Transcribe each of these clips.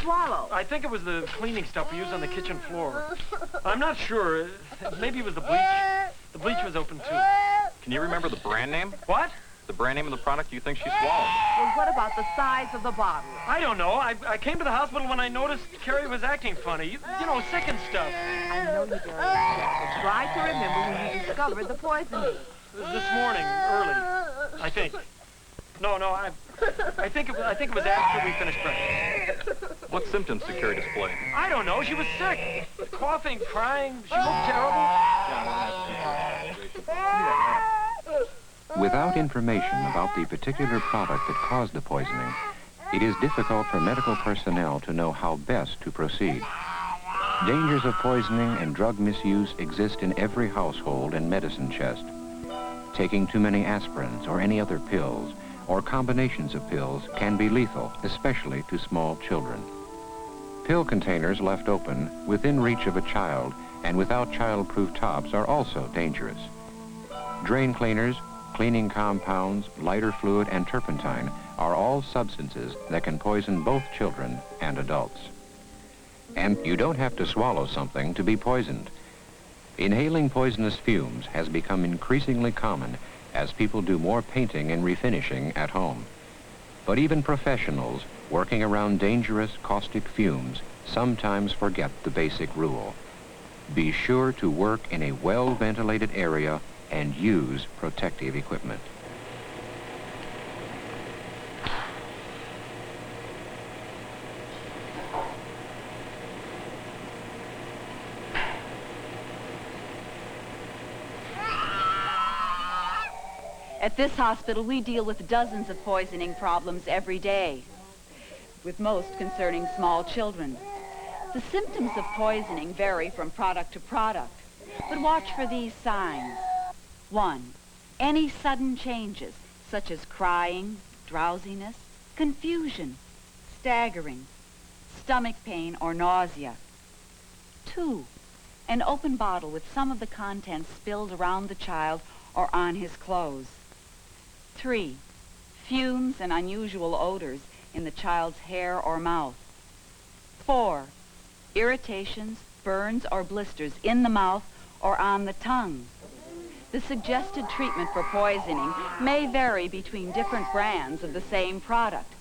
swallow? I think it was the cleaning stuff we use on the kitchen floor. I'm not sure. Maybe it was the bleach. The bleach was open, too. Can you remember the brand name? What? The brand name of the product you think she swallowed? Well, what about the size of the bottle? I don't know. I came to the hospital when I noticed Carrie was acting funny. You know, sick and stuff. I know you very well, but try to remember when you discovered the poisoning. This morning, early, I think. No, I think it was after we finished breakfast. What symptoms did Carrie display? I don't know. She was sick. Coughing, crying. She looked terrible. Without information about the particular product that caused the poisoning, it is difficult for medical personnel to know how best to proceed. Dangers of poisoning and drug misuse exist in every household and medicine chest. Taking too many aspirins or any other pills, or combinations of pills, can be lethal, especially to small children. Pill containers left open, within reach of a child, and without child-proof tops are also dangerous. Drain cleaners, cleaning compounds, lighter fluid, and turpentine are all substances that can poison both children and adults. And you don't have to swallow something to be poisoned. Inhaling poisonous fumes has become increasingly common as people do more painting and refinishing at home. But even professionals working around dangerous caustic fumes sometimes forget the basic rule. Be sure to work in a well-ventilated area and use protective equipment. At this hospital, we deal with dozens of poisoning problems every day, with most concerning small children. The symptoms of poisoning vary from product to product, but watch for these signs. 1. Any sudden changes, such as crying, drowsiness, confusion, staggering, stomach pain, or nausea. 2. An open bottle with some of the contents spilled around the child or on his clothes. 3. Fumes and unusual odors in the child's hair or mouth. 4. Irritations, burns, or blisters in the mouth or on the tongue. The suggested treatment for poisoning may vary between different brands of the same product.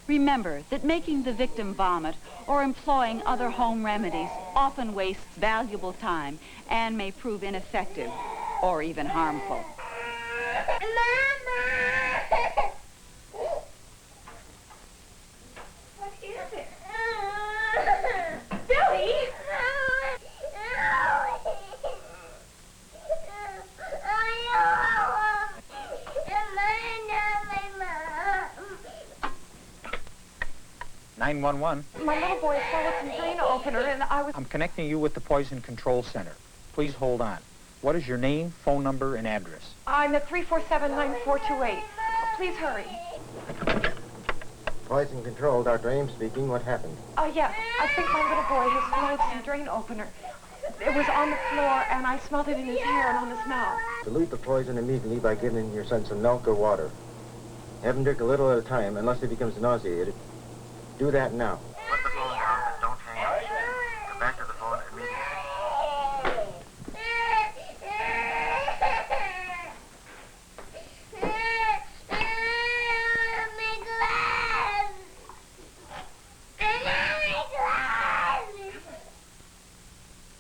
Remember that making the victim vomit or employing other home remedies often wastes valuable time and may prove ineffective or even harmful. Mama! What is it? Billy! (911). My little boy swallowed some drain opener and I'm connecting you with the Poison Control Center. Please hold on. What is your name, phone number, and address? I'm at 347-9428. Please hurry. Poison Control, Dr. Ames speaking. What happened? Yeah, I think my little boy has swallowed some drain opener. It was on the floor, and I smelled it in his hair and on his mouth. Dilute the poison immediately by giving your son some milk or water. Have him drink a little at a time unless he becomes nauseated. Do that now. Put the phone down, but don't hang up. Come back to the phone immediately.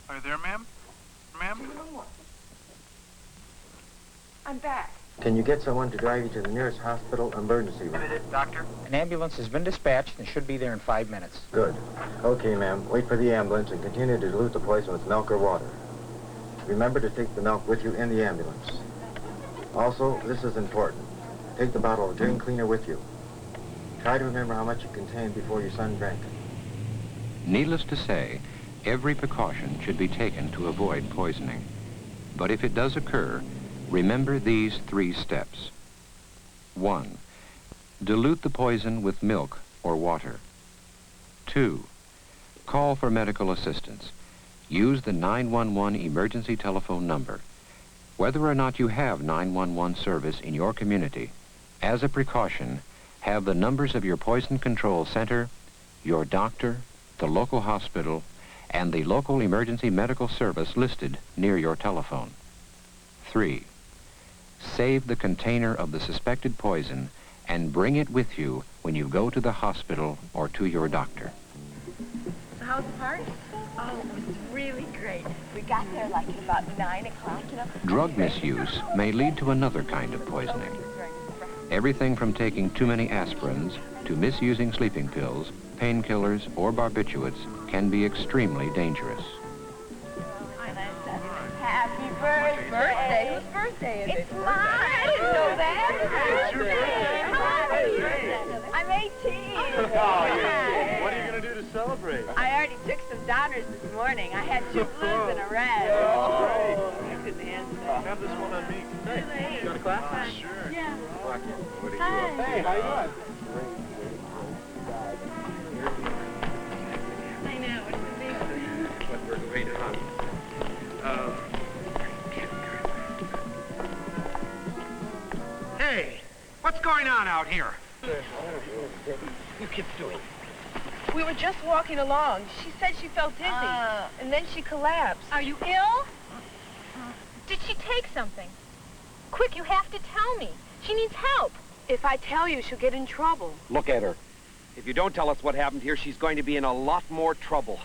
Are you there, ma'am? Ma'am? I'm back. Can you get someone to drive you to the nearest hospital emergency room? Doctor? An ambulance has been dispatched and should be there in 5 minutes. Good. Okay, ma'am. Wait for the ambulance and continue to dilute the poison with milk or water. Remember to take the milk with you in the ambulance. Also, this is important. Take the bottle of drain cleaner with you. Try to remember how much it contained before your son drank it. Needless to say, every precaution should be taken to avoid poisoning. But if it does occur, remember these 3 steps. 1. Dilute the poison with milk or water. 2. Call for medical assistance. Use the 911 emergency telephone number. Whether or not you have 911 service in your community, as a precaution, have the numbers of your poison control center, your doctor, the local hospital, and the local emergency medical service listed near your telephone. 3. Save the container of the suspected poison and bring it with you when you go to the hospital or to your doctor. So how was the party? Oh, it was really great. We got there like at about 9 o'clock, you know. Drug misuse may lead to another kind of poisoning. Everything from taking too many aspirins to misusing sleeping pills, painkillers, or barbiturates can be extremely dangerous. Happy birthday. Whose birthday is it? It's mine. I didn't know that. I'm 18. Oh, you're What are you going to do to celebrate? I already took some downers this morning. I had 2 blues and a red. Oh, I couldn't handle it. have this one on me. Hey, you got a class? Sure. Yeah. What are you Hi. up to? Hey, how you doing? I know. It's a big thing. But we're great, huh? Hey, what's going on out here? You kids doing? We were just walking along. She said she felt dizzy, and then she collapsed. Are you ill? Did she take something? Quick, you have to tell me. She needs help. If I tell you, she'll get in trouble. Look at her. If you don't tell us what happened here, she's going to be in a lot more trouble.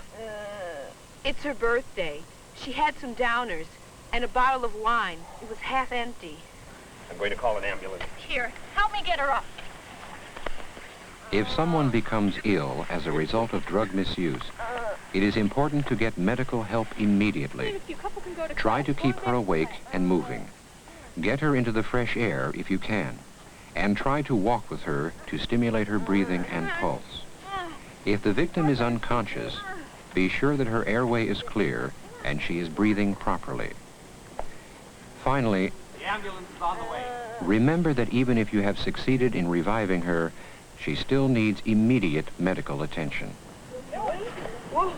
It's her birthday. She had some downers and a bottle of wine. It was half empty. I'm going to call an ambulance. Here, help me get her up. If someone becomes ill as a result of drug misuse, it is important to get medical help immediately. Try to keep her awake and moving. Get her into the fresh air if you can, and try to walk with her to stimulate her breathing and pulse. If the victim is unconscious, be sure that her airway is clear and she is breathing properly. Finally, The ambulance is on the way. remember that even if you have succeeded in reviving her, she still needs immediate medical attention. Whoa.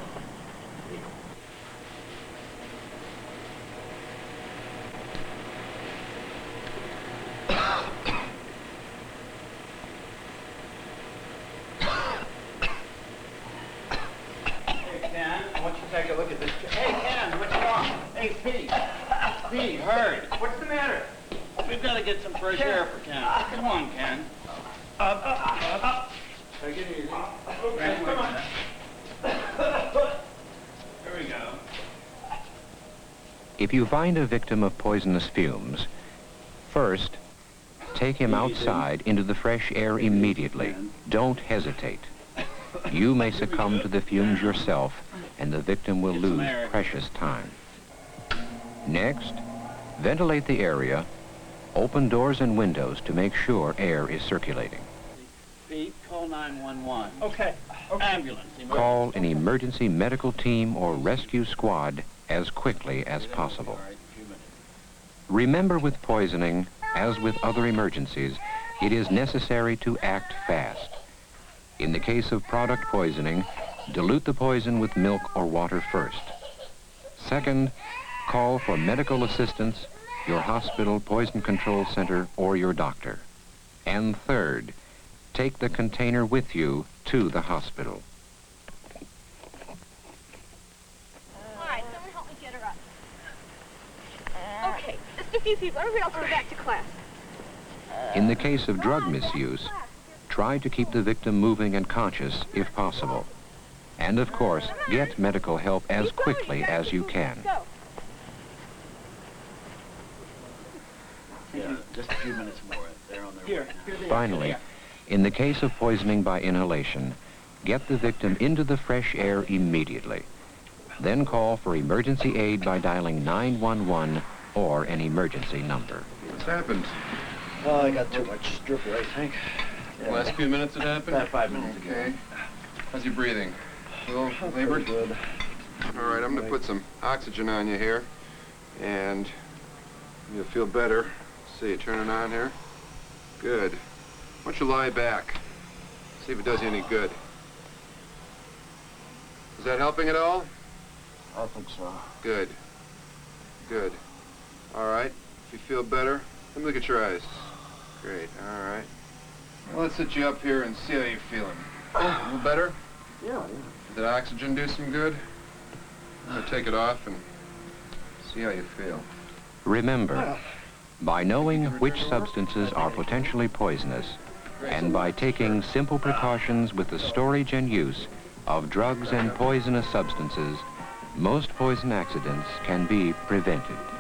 Ken, I want you to take a look at this. Hey, Ken, what's wrong? Hey, Pete. Pete, hurry. What's the matter? We've got to get some fresh air for Ken. Come on, Ken. Take it easy. Okay, come on. Here we go. If you find a victim of poisonous fumes, first, take him outside into the fresh air immediately. Don't hesitate. You may succumb to the fumes yourself, and the victim will lose precious time. Next, ventilate the area. Open doors and windows to make sure air is circulating. Pete, call 911. Okay. Ambulance. Call an emergency medical team or rescue squad as quickly as possible. Remember, with poisoning, as with other emergencies, it is necessary to act fast. In the case of product poisoning, dilute the poison with milk or water first. Second, call for medical assistance, your hospital poison control center, or your doctor. And third, take the container with you to the hospital. All right, someone help me get her up. Okay, just a few people. Everybody else go back to class. In the case of drug misuse, try to keep the victim moving and conscious if possible. And of course, get medical help as quickly as you can. Go. Yeah, just a few minutes more. They're on their way. Here. Finally, in the case of poisoning by inhalation, get the victim into the fresh air immediately. Then call for emergency aid by dialing 911 or an emergency number. What's happened? Oh, I got too much stripper, I think. Last few minutes it happened? About 5 minutes ago. Okay. How's your breathing? A little labored? Good. All right, I'm going to put some oxygen on you here, and you'll feel better. See, turn it on here. Good. Why don't you lie back? See if it does you any good. Is that helping at all? I think so. Good. Good. All right. If you feel better, let me look at your eyes. Great. All right. Well, let's sit you up here and see how you're feeling. A little better? Yeah. Did that oxygen do some good? I'm gonna take it off and see how you feel. Remember, by knowing which substances are potentially poisonous, and by taking simple precautions with the storage and use of drugs and poisonous substances, most poison accidents can be prevented.